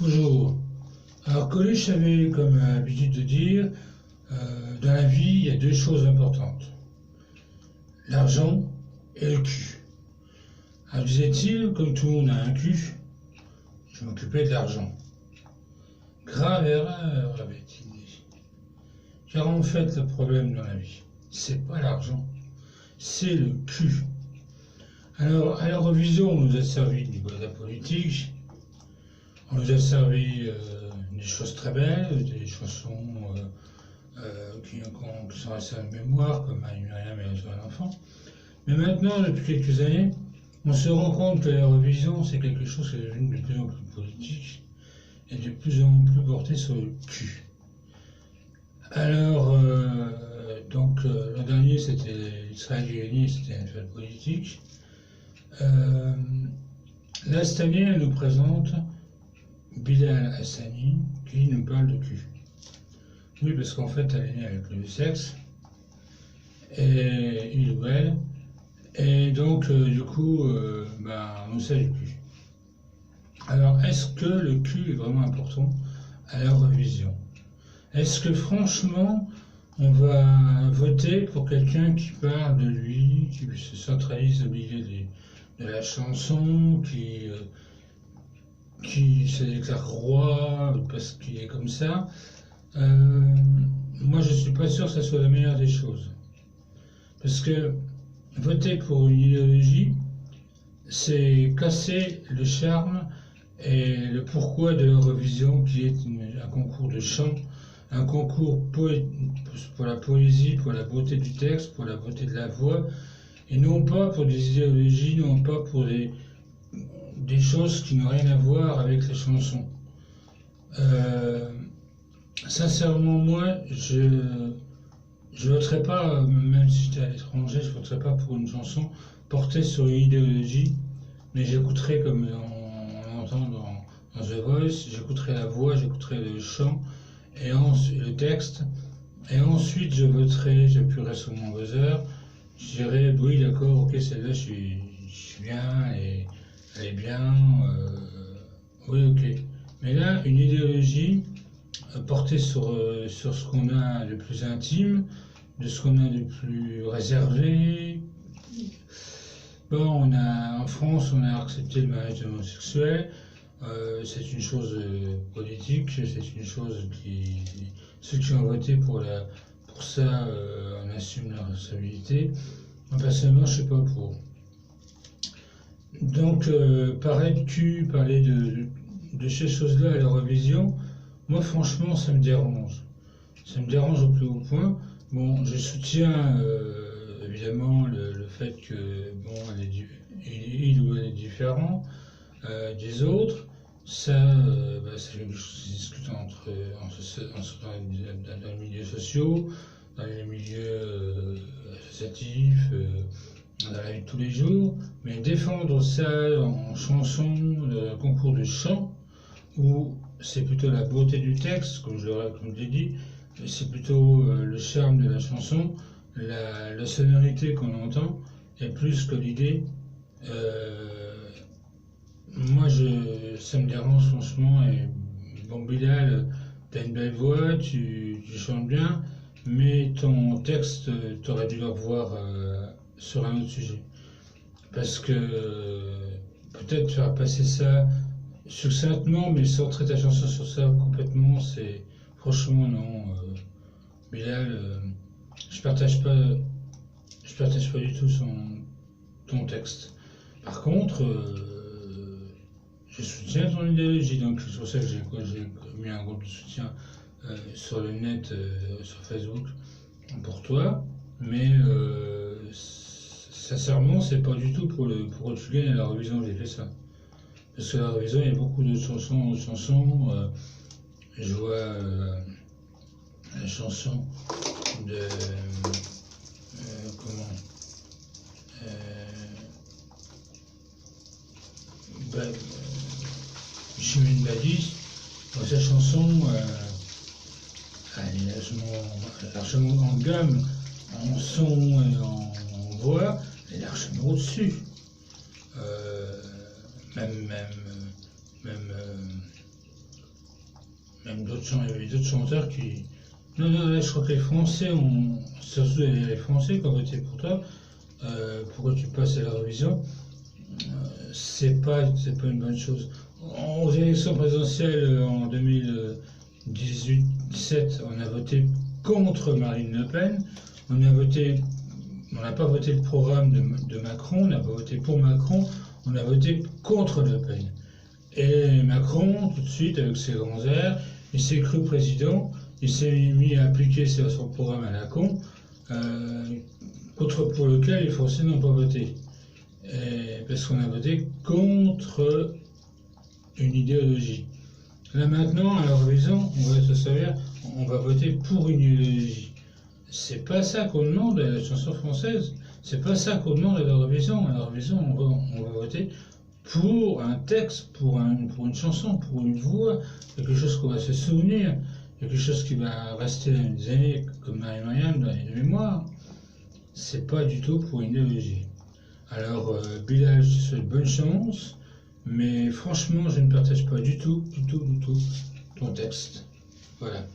Bonjour. Alors Coluche avait comme habitude de dire, dans la vie, il y a deux choses importantes. L'argent et le cul. Alors disait-il, comme tout le monde a un cul, je m'occupais de l'argent. Grave erreur, avait-il dit. Car en fait, le problème dans la vie, c'est pas l'argent, c'est le cul. Alors, à l'Eurovision, on nous a servi du niveau de la politique, on nous a servi des choses très belles, des chansons qui sont restées en mémoire, comme Marie-Myriam et les enfants. Mais maintenant, depuis quelques années, on se rend compte que l'Eurovision, c'est quelque chose qui est devenu de plus en plus politique et de plus en plus porté sur le cul. Alors, l'an dernier, c'était Israël qui gagnait, c'était une fête politique. Là, cette année, elle nous présente Bilal Hassani qui nous parle de cul. Oui, parce qu'en fait, elle est née avec le sexe, et il ou elle, et donc, du coup, on sait le cul. Alors, est-ce que le cul est vraiment important à l'Eurovision? Est-ce que franchement, on va voter pour quelqu'un qui parle de lui, qui se centralise au milieu de la chanson, qui se déclare roi parce qu'il est comme ça? Moi, je ne suis pas sûr que ça soit la meilleure des choses. Parce que voter pour une idéologie, c'est casser le charme et le pourquoi de l'Eurovision, qui est un concours de chant, un concours pour la poésie, pour la beauté du texte, pour la beauté de la voix, et non pas pour des idéologies, non pas pour des choses qui n'ont rien à voir avec les chansons. Sincèrement, moi, je voterai pas, même si j'étais à l'étranger, je voterai pas pour une chanson portée sur une idéologie, mais j'écouterai, comme on entend dans The Voice, j'écouterai la voix, j'écouterai le chant, et le texte, et ensuite je voterai, j'appuierai sur mon buzzer, je dirai, oui d'accord, ok, celle-là je suis bien, et elle est bien, oui ok. Mais là, une idéologie portée sur ce qu'on a de plus intime, de ce qu'on a de plus réservé. Bon, en France, on a accepté le mariage homosexuel. C'est une chose politique, c'est une chose qui... Ceux qui ont voté pour ça en assument leur responsabilité. Moi, personnellement, je ne suis pas pour. Donc, parler de cul, parler de ces choses-là à l'Eurovision, moi, franchement, ça me dérange. Ça me dérange au plus haut point. Bon, je soutiens évidemment le fait que, bon, il ou elle est différent des autres. Ça, c'est quelque chose qui se discute dans les milieux sociaux, dans les milieux associatifs, dans la vie de tous les jours. Mais défendre ça en chanson, le concours de chant, où c'est plutôt la beauté du texte, comme je l'ai dit, c'est plutôt le charme de la chanson, la sonorité qu'on entend, et plus que l'idée. Moi, ça me dérange franchement. Et bon, Bilal, t'as une belle voix, tu chantes bien, mais ton texte, t'aurais dû le revoir sur un autre sujet. Parce que peut-être faire passer ça succinctement, mais centrer ta chanson sur ça complètement, c'est franchement non. Bilal, je partage pas du tout ton texte. Par contre, je soutiens ton idéologie, donc c'est pour ça que j'ai mis un groupe de soutien sur le net, sur Facebook, pour toi. Mais sincèrement, c'est pas du tout pour que tu gagnes à l'Eurovision que j'ai fait ça. Parce que l'Eurovision, il y a beaucoup de chansons. Je vois la chanson de Chimène Badi. Dans sa chanson, elle est largement en gamme, en son et en voix, elle est largement au-dessus. Même même il y avait d'autres chanteurs qui. Non, non, là, je crois que les Français ont. Surtout les Français qui ont voté pour toi, pour que tu passes à l'Eurovision, c'est pas une bonne chose. Aux élections présidentielles en 2018-17, on a voté contre Marine Le Pen. On n'a pas voté le programme de Macron, on n'a pas voté pour Macron, on a voté contre Le Pen. Et Macron, tout de suite, avec ses grands airs, il s'est cru président, il s'est mis à appliquer son programme à la con, pour lequel les Français n'ont pas voté. Parce qu'on a voté contre une idéologie. Là maintenant, à l'Eurovision, on va se servir, on va voter pour une idéologie. C'est pas ça qu'on demande à la chanson française, c'est pas ça qu'on demande à l'Eurovision. À l'Eurovision, on va voter pour un texte, pour une chanson, pour une voix, quelque chose qu'on va se souvenir, quelque chose qui va rester dans des années, comme Marie-Mariam, dans les mémoires. C'est pas du tout pour une idéologie. Alors, Bilal, je te souhaite bonne chance, mais franchement, je ne partage pas du tout ton texte. Voilà.